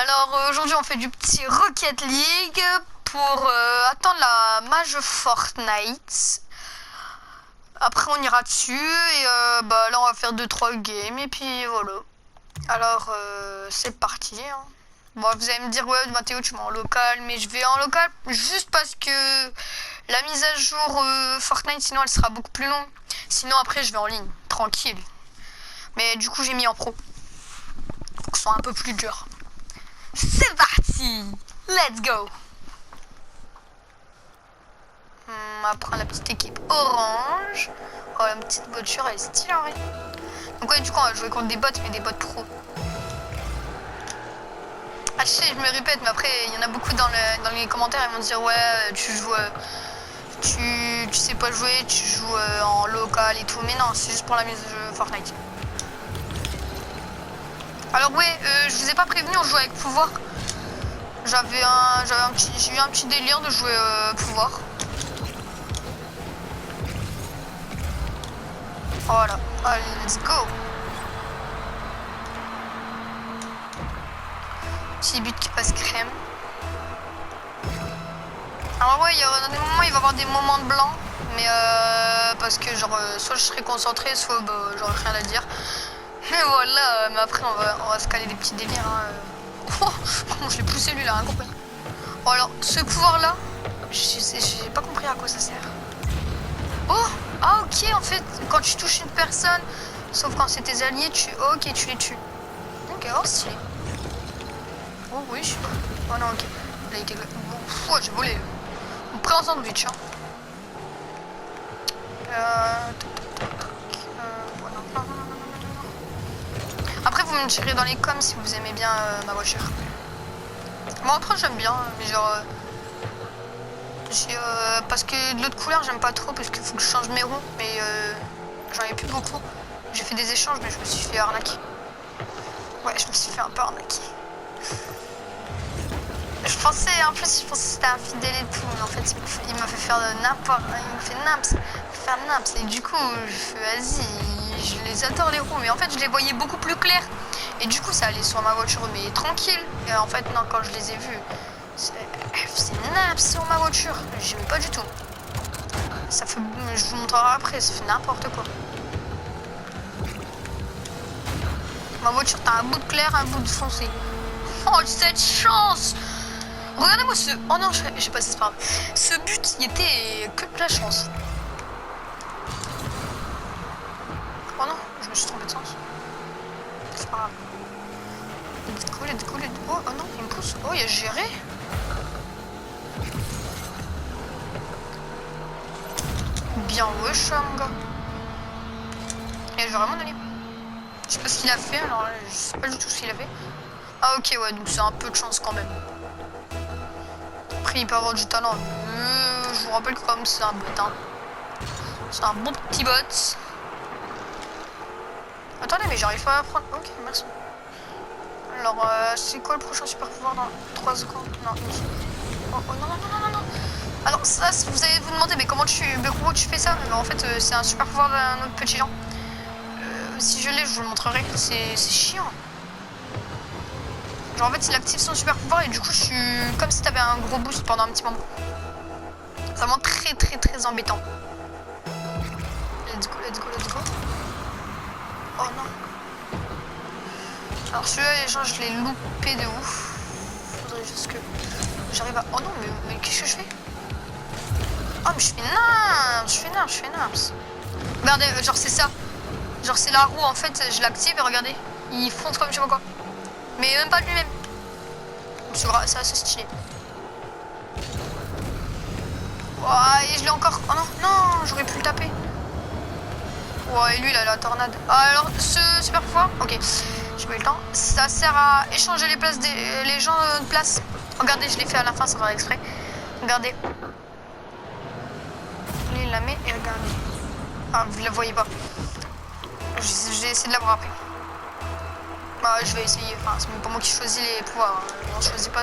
Alors aujourd'hui on fait du petit Rocket League pour attendre la mage Fortnite. Après on ira dessus et là on va faire 2-3 games et puis voilà. Alors c'est parti hein. Bon, vous allez me dire ouais Mathéo tu vas en local, mais je vais en local juste parce que la mise à jour Fortnite sinon elle sera beaucoup plus longue. Sinon après je vais en ligne, tranquille. Mais du coup j'ai mis en pro pour que ce soit un peu plus dur. C'est parti! Let's go! On va prendre la petite équipe orange. Oh, la petite voiture, elle est stylée en vrai. Donc ouais, du coup, on va jouer contre des bots, mais des bots pro. Ah, je sais, je me répète, mais après, il y en a beaucoup dans les commentaires, ils vont dire ouais, tu joues... tu sais pas jouer, tu joues en local et tout. Mais non, c'est juste pour la mise de jeu Fortnite. Alors ouais, je vous ai pas prévenu, on joue avec pouvoir. J'ai eu un petit délire de jouer pouvoir. Voilà, allez, let's go. Petit but qui passe crème. Alors ouais, dans des moments, il va y avoir des moments de blanc. Mais parce que genre, soit je serai concentré, soit j'aurai rien à dire. Mais voilà, mais après on va se caler des petits délires. Hein. Oh, comment je l'ai poussé lui là, incompris. Bon alors, ce pouvoir là, j'ai pas compris à quoi ça sert. Oh, ah ok, en fait, quand tu touches une personne, sauf quand c'est tes alliés, tu les tues. Ok, oh stylé. Oh oui, je sais pas. Oh non, ok. Là, il était... Bon, j'ai volé. On prend un sandwich, hein. Voilà. Après, vous me direz dans les coms si vous aimez bien ma voiture. Moi, après, j'aime bien, mais genre... parce que de l'autre couleur, j'aime pas trop, parce qu'il faut que je change mes roues, mais j'en ai plus beaucoup. J'ai fait des échanges, mais je me suis fait arnaquer. Ouais, je me suis fait un peu arnaquer. Je pensais que c'était infidèle et tout, mais en fait, il m'a fait faire n'importe... Il m'a fait faire naps. Et du coup, vas-y, je les adore les roues, mais en fait, je les voyais beaucoup plus clairs. Et du coup, ça allait sur ma voiture, mais tranquille. Et en fait, non, quand je les ai vus, c'est naps sur ma voiture. J'aimais pas du tout. Ça fait... Je vous montrerai après, ça fait n'importe quoi. Ma voiture, t'as un bout de clair, un bout de foncé. Oh, cette chance! Regardez-moi ce... Oh non, j'ai passé, c'est pas grave. Ce but, il était que de la chance. Oh non, je me suis trompé de sens. C'est pas grave. Let's go. Oh non, il me pousse. Oh, il a géré. Bien wesh, mon gars. Et je vais vraiment aller. Je sais pas ce qu'il a fait, alors là, je sais pas du tout ce qu'il a fait. Ah ok, ouais, donc c'est un peu de chance quand même. Après, il peut avoir du talent. Je vous rappelle que comme c'est un bot, hein. C'est un bon petit bot. Attendez, mais j'arrive pas à prendre... Ok, merci. Alors, c'est quoi le prochain super pouvoir dans 3 secondes? Non, oh non. Alors ça, vous allez vous demander, mais comment tu fais ça? Mais en fait, c'est un super pouvoir d'un autre petit genre. Si je l'ai, je vous le montrerai. C'est chiant. Genre en fait, il active son super pouvoir et du coup, je suis comme si t'avais un gros boost pendant un petit moment. C'est vraiment très embêtant. Let's go. Oh non. Alors celui-là, genre, je l'ai loupé de ouf. Faudrait juste que j'arrive à... Oh non, mais qu'est-ce que je fais? Oh, mais je fais naps. Regardez, genre c'est ça. Genre c'est la roue, en fait, je l'active et regardez. Il fonce comme je sais pas quoi. Mais même pas lui-même. C'est assez stylé. Ouais, et je l'ai encore... Oh non, j'aurais pu le taper. Ouais, et lui, il a la tornade. Alors, ce super pouvoir, ok, j'ai pas eu le temps. Ça sert à échanger les gens de place. Regardez, je l'ai fait à la fin sans faire exprès. Regardez. Lui, il la met et regardez. Ah, vous la voyez pas. J'ai essayé de l'avoir après. Bah, je vais essayer. Enfin, c'est même pas moi qui choisis les pouvoirs. On choisit pas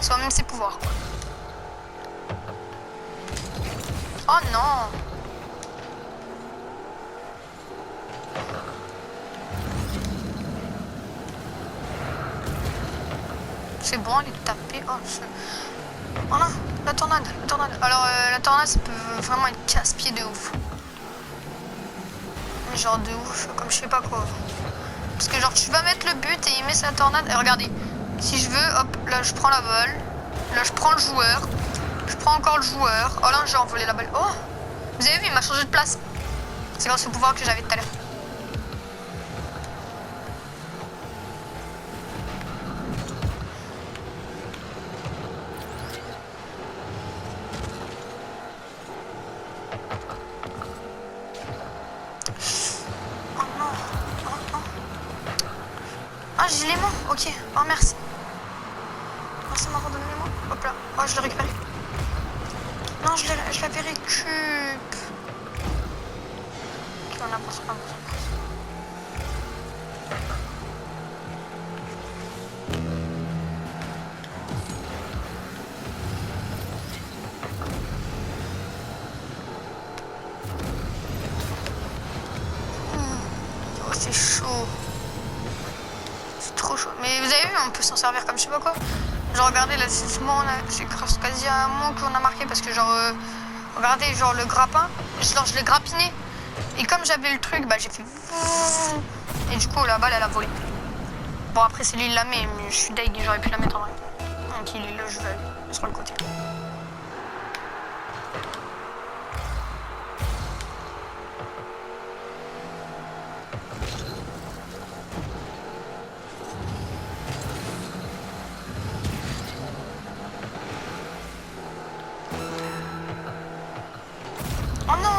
soi-même ses pouvoirs, quoi. Oh non! C'est bon, elle est tapée. Oh, oh non, la tornade, la tornade. Alors, la tornade, ça peut vraiment être casse-pied de ouf. Mais genre de ouf, comme je sais pas quoi. Parce que genre, tu vas mettre le but et il met sa tornade. Et regardez, si je veux, hop, là, je prends la balle. Là, je prends le joueur. Je prends encore le joueur. Oh là, j'ai envolé la balle. Oh, vous avez vu, il m'a changé de place. C'est grâce au pouvoir que j'avais tout à l'heure. Ah, j'ai l'aimant, ok. Oh, merci. Merci, m'a redonné l'aimant. Hop là. Oh, je l'ai récupéré. Non, je l'avais récup. Ok, on avance, on avance. Oh, c'est chaud. Trop chaud. Mais vous avez vu, on peut s'en servir comme je sais pas quoi. Genre regardez là, c'est grâce quasi à moi qu'on a marqué parce que genre regardez genre le grappin, je l'ai grappiné. Et comme j'avais le truc, bah j'ai fait et du coup la balle elle a volé. Bon après c'est lui il la met, mais je suis deg, j'aurais pu la mettre en vrai. Donc il est là, je vais aller sur le côté. Oh non!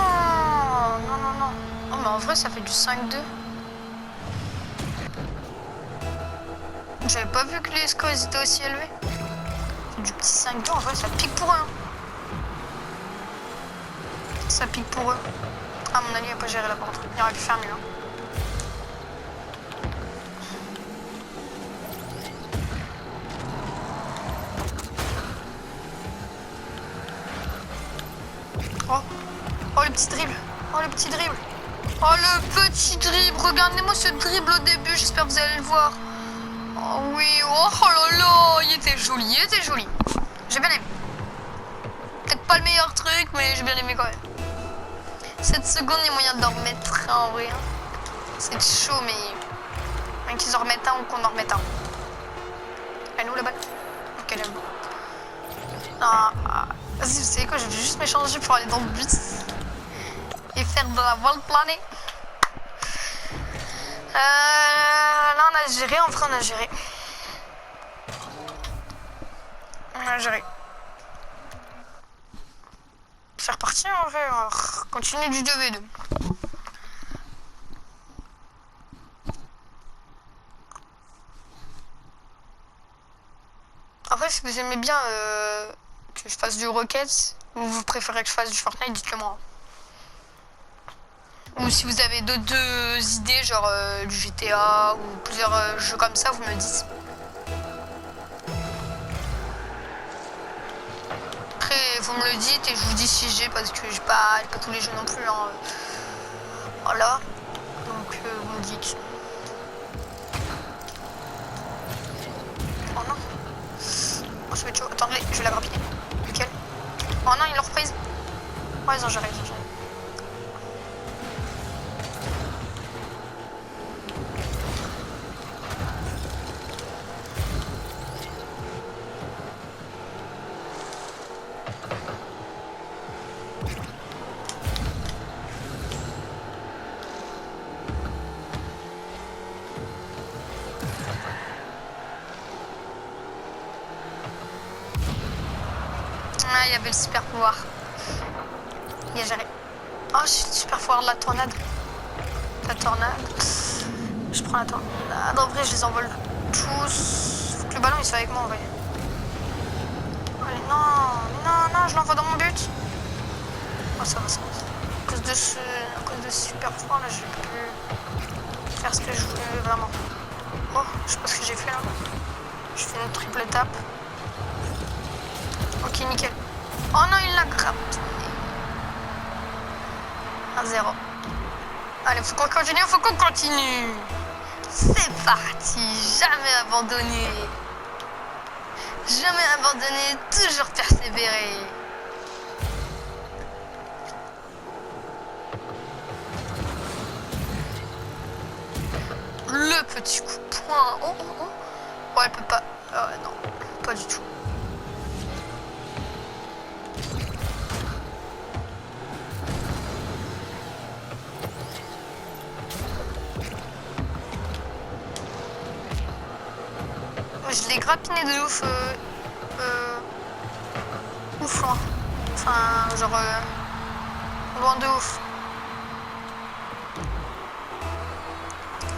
Non, non, non. Oh, mais en vrai, ça fait du 5-2. J'avais pas vu que les scores étaient aussi élevés. Du petit 5-2, en vrai, ça pique pour eux. Hein. Ça pique pour eux. Ah, mon ami n'a pas géré la porte. Il aurait pu faire mieux. Hein. Oh. Oh le petit dribble. Oh le petit dribble. Oh le petit dribble. Regardez-moi ce dribble au début. J'espère que vous allez le voir. Oh oui. Oh là là. Il était joli. Il était joli. J'ai bien aimé. Peut-être pas le meilleur truc, mais j'ai bien aimé quand même. 7 secondes, il y a moyen d'en remettre un en vrai. C'est chaud, mais même qu'ils en remettent un ou qu'on en remette un. Elle est où la balle? Ok, elle est où? Vas-y, vous savez quoi, je vais juste m'échanger pour aller dans le but et faire de la voile planée. Là, on a géré, en vrai, on a géré. On a géré. C'est reparti, en vrai, on va continuer du 2v2. Après, si vous aimez bien que je fasse du Rocket ou vous préférez que je fasse du Fortnite, dites-le moi. Ou si vous avez d'autres idées, genre du GTA ou plusieurs jeux comme ça, vous me dites. Après, vous me le dites et je vous dis si j'ai, parce que j'ai pas tous les jeux non plus. Hein. Voilà. Donc, vous me dites. Oh non. Oh, ça va être chaud. Attendez, je vais la grappiner. Nickel. Oh non, ils l'ont reprise. Ouais, ils ont géré, ils ont géré. Ah, il y avait le super pouvoir. Il a géré. Oh, j'ai le super pouvoir de la tornade. La tornade. Je prends la tornade. En vrai, je les envole tous. Faut que le ballon il soit avec moi en vrai. Allez, non, je l'envoie dans mon but. Oh, ça va, ça va. À cause de ce super pouvoir là, je vais plus faire ce que je voulais vraiment. Oh, je sais pas ce que j'ai fait là. Je fais une triple tape. Ok, nickel. Oh non, il l'a grave. 1-0. Allez, faut qu'on continue. C'est parti, jamais abandonné. Jamais abandonné, toujours persévérer. Le petit coup de poing. Oh, oh, oh. Ouais, elle peut pas. Non, pas du tout. Je l'ai grappiné de ouf. Ouf, loin. Enfin, genre. Loin de ouf.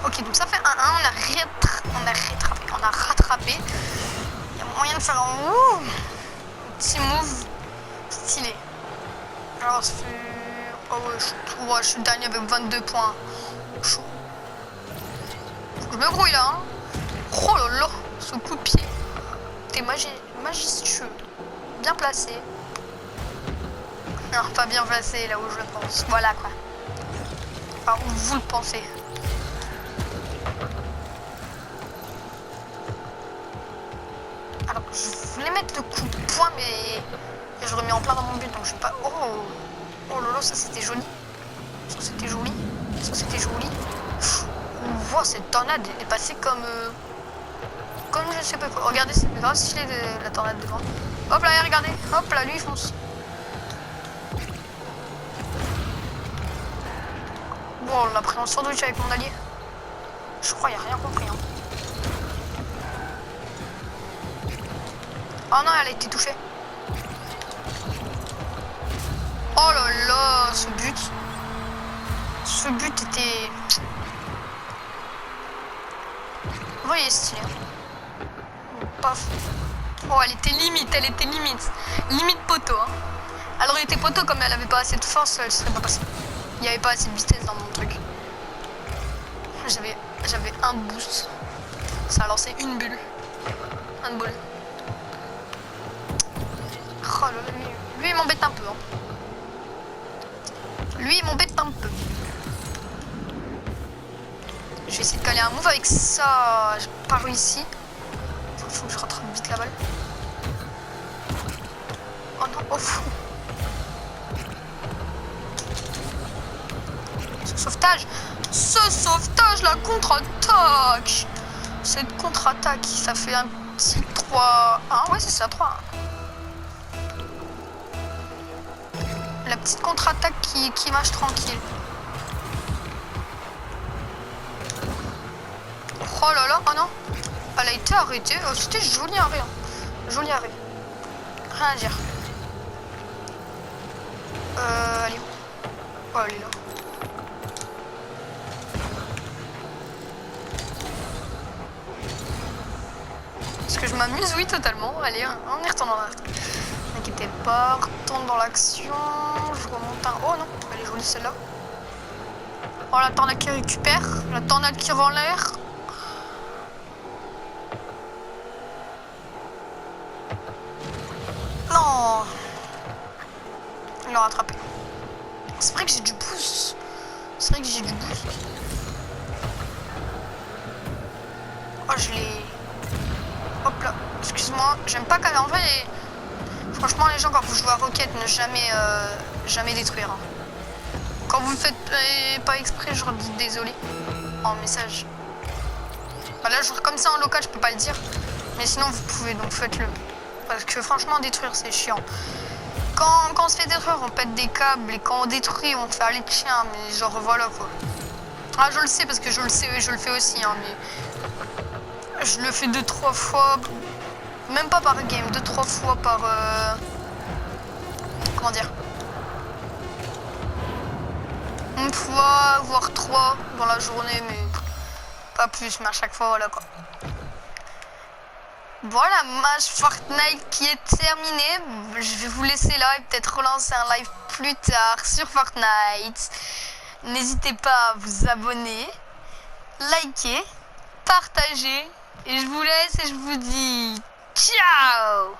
Ok, donc ça fait 1-1. On a rattrapé. Il y a moyen de faire un petit move stylé. Alors, ça fait. Oh ouais, je suis dernier avec 22 points. Chaud. Je me grouille là. Hein. Oh là là, ce coup de pied. T'es majestueux. Bien placé. Non, pas bien placé là où je le pense. Voilà quoi. Enfin, où vous le pensez. Alors, je voulais mettre le coup de poing, mais je remets en plein dans mon but, donc je sais pas. Oh lolo, ça c'était joli. Ça c'était joli. On voit cette tornade est passée comme je sais pas quoi. Regardez, c'est grave stylé de la tornade devant. Hop là, regardez. Hop là, lui il fonce. Bon, on a pris un sandwich avec mon allié. Je crois, il a rien compris. Hein. Oh non, elle a été touchée. Oh là là, ce but. Ce but était... Vous voyez, stylé. Paf. Oh, elle était limite. Limite poteau. Hein. Alors, elle était poteau, comme elle avait pas assez de force, elle serait pas passée. Il n'y avait pas assez de vitesse dans mon truc. J'avais un boost. Ça a lancé une bulle. Un boule. Oh là là, lui il m'embête un peu. Hein. Lui il m'embête un peu. Je vais essayer de caler un move avec ça. J'ai pas réussi. Faut que je rattrape vite la balle. Oh non, oh fou. Ce sauvetage, la contre-attaque. Cette contre-attaque, ça fait un petit 3-1. Ouais, c'est ça, 3-1. La petite contre-attaque qui marche tranquille. Oh là là, oh non. Elle a été arrêtée. Oh, c'était joli arrêt. Hein. Joli arrêt. Rien à dire. Elle est où? Oh, elle est là. Est-ce que je m'amuse? Oui, totalement. Allez, on y retourne dans la... N'inquiétez pas, retourne dans l'action. Je remonte un... Oh non, elle est jolie celle-là. Oh, la tornade qui récupère. La tornade qui rend l'air. Non. Il l'a rattrapé. C'est vrai que j'ai du boost. Oh, je l'ai... Hop là. Excuse-moi. J'aime pas qu'elle... En vrai, franchement, les gens, quand vous jouez à Rocket, ne jamais détruire. Hein. Quand vous le faites pas exprès, je redis désolé en message. Bah là, comme ça en local, je peux pas le dire. Mais sinon, vous pouvez, donc faites-le. Parce que franchement, détruire, c'est chiant. Quand on se fait détruire, on pète des câbles. Et quand on détruit, on fait aller de chien. Mais genre, voilà quoi. Ah, je le sais parce que je le sais et je le fais aussi. Hein, mais je le fais 2-3 fois. Même pas par game. 2-3 fois par... Comment dire? Une fois, voire 3 dans la journée. Mais pas plus. Mais à chaque fois, voilà quoi. Voilà, match Fortnite qui est terminé. Je vais vous laisser là et peut-être relancer un live plus tard sur Fortnite. N'hésitez pas à vous abonner, liker, partager. Et je vous laisse et je vous dis ciao!